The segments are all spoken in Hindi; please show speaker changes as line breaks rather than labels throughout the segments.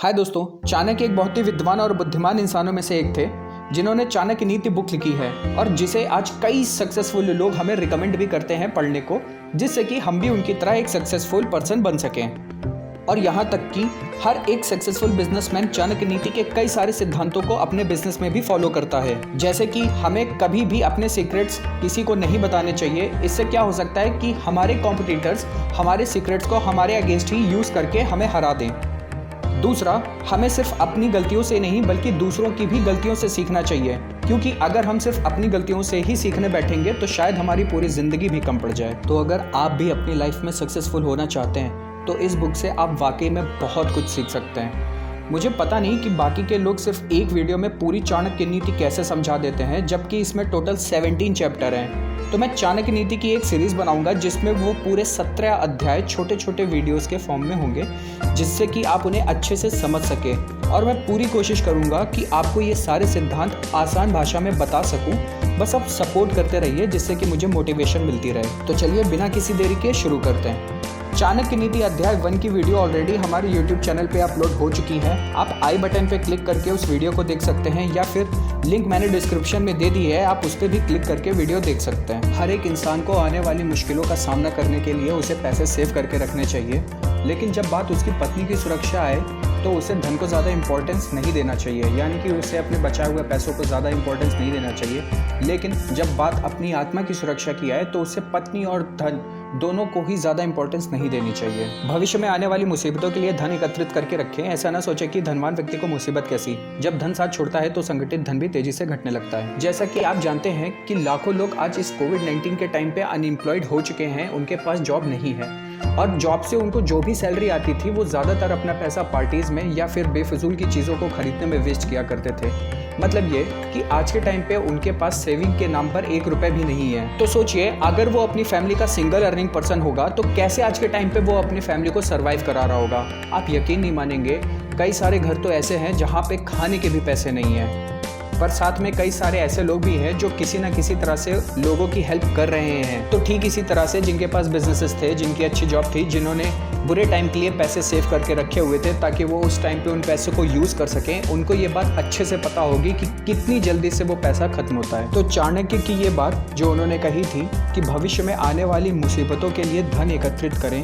हाय दोस्तों, चाणक्य एक बहुत ही विद्वान और बुद्धिमान इंसानों में से एक थे जिन्होंने चाणक्य नीति बुक लिखी है और जिसे आज कई सक्सेसफुल लोग हमें रिकमेंड भी करते हैं पढ़ने को, जिससे कि हम भी उनकी तरह एक सक्सेसफुल पर्सन बन सकें। और यहाँ तक कि हर एक सक्सेसफुल बिजनेसमैन चाणक्य नीति के कई सारे सिद्धांतों को अपने बिजनेस में भी फॉलो करता है। जैसे कि हमें कभी भी अपने सीक्रेट्स किसी को नहीं बताने चाहिए। इससे क्या हो सकता है कि हमारे कॉम्पिटिटर्स हमारे सीक्रेट्स को हमारे अगेंस्ट ही यूज़ करके हमें हरा दें। दूसरा, हमें सिर्फ अपनी गलतियों से नहीं बल्कि दूसरों की भी गलतियों से सीखना चाहिए, क्योंकि अगर हम सिर्फ अपनी गलतियों से ही सीखने बैठेंगे तो शायद हमारी पूरी ज़िंदगी भी कम पड़ जाए। तो अगर आप भी अपनी लाइफ में सक्सेसफुल होना चाहते हैं तो इस बुक से आप वाकई में बहुत कुछ सीख सकते हैं। मुझे पता नहीं कि बाकी के लोग सिर्फ एक वीडियो में पूरी चाणक्य नीति कैसे समझा देते हैं, जबकि इसमें टोटल 17 चैप्टर हैं। तो मैं चाणक्य नीति की एक सीरीज़ बनाऊंगा जिसमें वो पूरे 17 अध्याय छोटे छोटे वीडियोस के फॉर्म में होंगे, जिससे कि आप उन्हें अच्छे से समझ सके। और मैं पूरी कोशिश करूंगा कि आपको ये सारे सिद्धांत आसान भाषा में बता सकूं। बस आप सपोर्ट करते रहिए, जिससे कि मुझे मोटिवेशन मिलती रहे। तो चलिए बिना किसी देरी के शुरू करते हैं। चाणक्य नीति अध्याय 1 की वीडियो ऑलरेडी हमारे YouTube चैनल पे अपलोड हो चुकी है। आप आई बटन पे क्लिक करके उस वीडियो को देख सकते हैं, या फिर लिंक मैंने डिस्क्रिप्शन में दे दी है, आप उस पर भी क्लिक करके वीडियो देख सकते हैं। हर एक इंसान को आने वाली मुश्किलों का सामना करने के लिए उसे पैसे सेव करके रखने चाहिए, लेकिन जब बात उसकी पत्नी की सुरक्षा आए तो उसे धन को ज़्यादा इंपॉर्टेंस नहीं देना चाहिए, यानी कि उसे अपने बचाए हुए पैसों को ज़्यादा इंपॉर्टेंस नहीं देना चाहिए। लेकिन जब बात अपनी आत्मा की सुरक्षा की आए तो उसे पत्नी और धन दोनों को ही ज़्यादा इंपॉर्टेंस नहीं देनी चाहिए। भविष्य में आने वाली मुसीबतों के लिए धन एकत्रित करके रखें। ऐसा ना सोचें कि धनवान व्यक्ति को मुसीबत कैसी, जब धन साथ छोड़ता है तो संगठित धन भी तेजी से घटने लगता है। जैसा कि आप जानते हैं कि लाखों लोग आज इस कोविड-19 के टाइम पे अनएम्प्लॉयड हो चुके हैं, उनके पास जॉब नहीं है और जॉब से उनको जो भी सैलरी आती थी वो ज़्यादातर अपना पैसा पार्टीज में या फिर बेफिजूल की चीज़ों को खरीदने में वेस्ट किया करते थे। मतलब ये कि आज के टाइम पे उनके पास सेविंग के नाम पर 1 रुपए भी नहीं है। तो सोचिए, अगर वो अपनी फैमिली का सिंगल अर्निंग पर्सन होगा तो कैसे आज के टाइम पे वो अपनी फैमिली को सर्वाइव करा रहा होगा। आप यकीन नहीं मानेंगे, कई सारे घर तो ऐसे हैं जहाँ पे खाने के भी पैसे नहीं है, पर साथ में कई सारे ऐसे लोग भी हैं जो किसी न किसी तरह से लोगों की हेल्प कर रहे हैं। तो ठीक इसी तरह से जिनके पास बिजनेसेस थे, जिनकी अच्छी जॉब थी, जिन्होंने बुरे टाइम के लिए पैसे सेव करके रखे हुए थे ताकि वो उस टाइम पे उन पैसों को यूज़ कर सकें, उनको ये बात अच्छे से पता होगी कि कितनी जल्दी से वो पैसा खत्म होता है। तो चाणक्य की ये बात जो उन्होंने कही थी कि भविष्य में आने वाली मुसीबतों के लिए धन एकत्रित करें,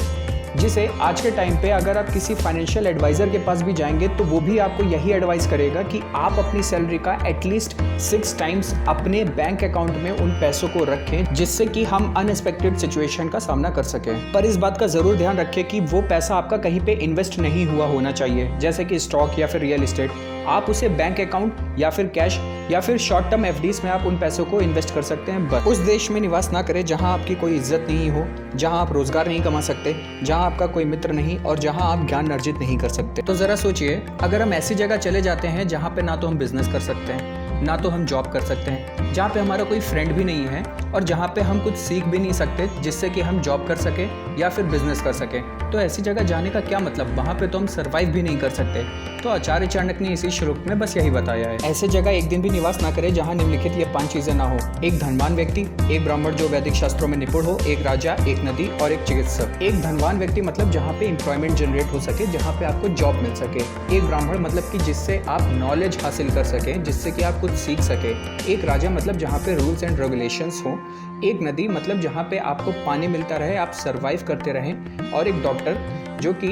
जिसे आज के टाइम पे अगर आप किसी फाइनेंशियल एडवाइज़र के पास भी जाएंगे तो वो भी आपको यही एडवाइस करेगा कि आप अपनी सैलरी का एटलीस्ट 6 टाइम्स अपने बैंक अकाउंट में उन पैसों को रखें, जिससे कि हम अनएक्सपेक्टेड सिचुएशन का सामना कर सकें। पर इस बात का ज़रूर ध्यान रखें कि वो पैसा आपका कहीं पे इन्वेस्ट नहीं हुआ होना चाहिए, जैसे कि स्टॉक या फिर रियल इस्टेट। आप उसे बैंक अकाउंट या फिर कैश या फिर शॉर्ट टर्म एफडीज में आप उन पैसों को इन्वेस्ट कर सकते हैं। बस उस देश में निवास ना करें जहां आपकी कोई इज्जत नहीं हो, जहां आप रोजगार नहीं कमा सकते, जहां आपका कोई मित्र नहीं और जहां आप ज्ञान अर्जित नहीं कर सकते। तो ज़रा सोचिए, अगर हम ऐसी जगह चले जाते हैं जहां पे ना तो हम बिजनेस कर सकते हैं, ना तो हम जॉब कर सकते हैं, जहाँ पे हमारा कोई फ्रेंड भी नहीं है और जहाँ पे हम कुछ सीख भी नहीं सकते जिससे कि हम जॉब कर सके या फिर बिजनेस कर सके, तो ऐसी जगह जाने का क्या मतलब? वहाँ पे तो हम सर्वाइव भी नहीं कर सकते। तो आचार्य चाणक्य ने इसी श्लोक में बस यही बताया है। ऐसे जगह एक दिन भी निवास ना करें जहाँ निम्नलिखित ये 5 चीजें ना हो: एक धनवान व्यक्ति, एक ब्राह्मण जो वैदिक शास्त्रों में निपुण हो, एक राजा, एक नदी और एक चिकित्सक। एक धनवान व्यक्ति मतलब जहाँ पे एम्प्लॉयमेंट जनरेट हो सके, जहाँ पे आपको जॉब मिल सके। एक ब्राह्मण मतलब कि जिससे आप नॉलेज हासिल कर सकें, जिससे कि आप कुछ सीख सके। एक राजा मतलब जहाँ पे रूल्स एंड रेगुलेशंस हो। एक नदी मतलब जहाँ पे आपको पानी मिलता रहे, आप सर्वाइव करते रहें। और एक डॉक्टर जो कि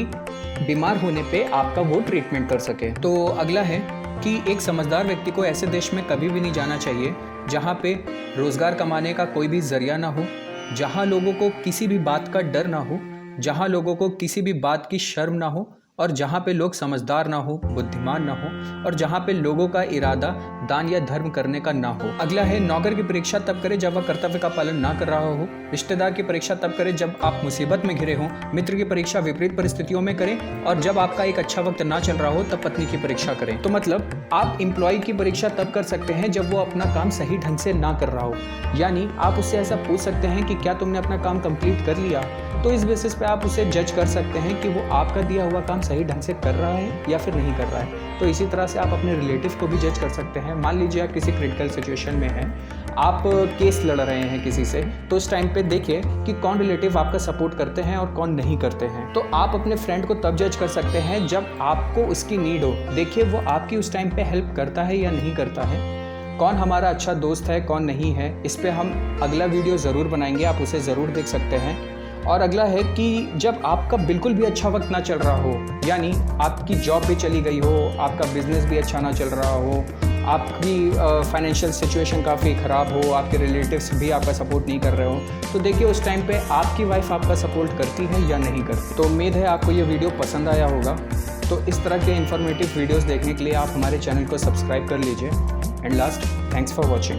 बीमार होने पे आपका वो ट्रीटमेंट कर सके। तो अगला है कि एक समझदार व्यक्ति को ऐसे देश में कभी भी नहीं जाना चाहिए जहाँ पे रोजगार कमाने का कोई भी जरिया ना हो, जहाँ लोगों को किसी भी बात का डर ना हो, जहाँ लोगों को किसी भी बात की शर्म ना हो और जहाँ पे लोग समझदार ना हो, बुद्धिमान ना हो और जहाँ पे लोगों का इरादा दान या धर्म करने का ना हो। अगला है, नौकर की परीक्षा तब करे जब वह कर्तव्य का पालन ना कर रहा हो। रिश्तेदार की परीक्षा तब करे जब आप मुसीबत में घिरे हों। मित्र की परीक्षा विपरीत परिस्थितियों में करें और जब आपका एक अच्छा वक्त ना चल रहा हो तब पत्नी की परीक्षा करें। तो मतलब आप एम्प्लॉय की परीक्षा तब कर सकते हैं जब वो अपना काम सही ढंग से ना कर रहा हो, यानी आप उससे ऐसा पूछ सकते हैं कि क्या तुमने अपना काम कंप्लीट कर लिया। तो इस बेसिस पे आप उसे जज कर सकते हैं कि वो आपका दिया हुआ काम सही ढंग से कर रहा है या फिर नहीं कर रहा है। तो इसी तरह से आप अपने रिलेटिव को भी जज कर सकते हैं। मान लीजिए आप किसी क्रिटिकल सिचुएशन में हैं, आप केस लड़ रहे हैं किसी से, तो उस टाइम पे देखिए कि कौन रिलेटिव आपका सपोर्ट करते हैं और कौन नहीं करते हैं। तो आप अपने फ्रेंड को तब जज कर सकते हैं जब आपको उसकी नीड हो। देखिए वो आपकी उस टाइम पे हेल्प करता है या नहीं करता है, कौन हमारा अच्छा दोस्त है कौन नहीं है। इस पे हम अगला वीडियो ज़रूर बनाएंगे, आप उसे ज़रूर देख सकते हैं। और अगला है कि जब आपका बिल्कुल भी अच्छा वक्त ना चल रहा हो, यानी आपकी जॉब भी चली गई हो, आपका बिजनेस भी अच्छा ना चल रहा हो, आपकी फाइनेंशियल सिचुएशन काफ़ी ख़राब हो, आपके रिलेटिव्स भी आपका सपोर्ट नहीं कर रहे हो, तो देखिए उस टाइम पे आपकी वाइफ आपका सपोर्ट करती है या नहीं करती। तो उम्मीद है आपको ये वीडियो पसंद आया होगा। तो इस तरह के इन्फॉर्मेटिव वीडियोज़ देखने के लिए आप हमारे चैनल को सब्सक्राइब कर लीजिए। And last, thanks for watching.